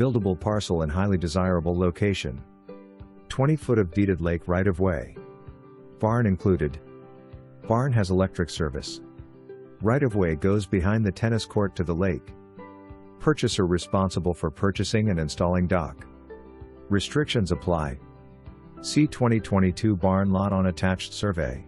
Buildable parcel in highly desirable location. 20 foot of deeded lake right-of-way. Barn included. Barn has electric service. Right-of-way goes behind the tennis court to the lake. Purchaser responsible for purchasing and installing dock. Restrictions apply. See 2022 barn lot on attached survey.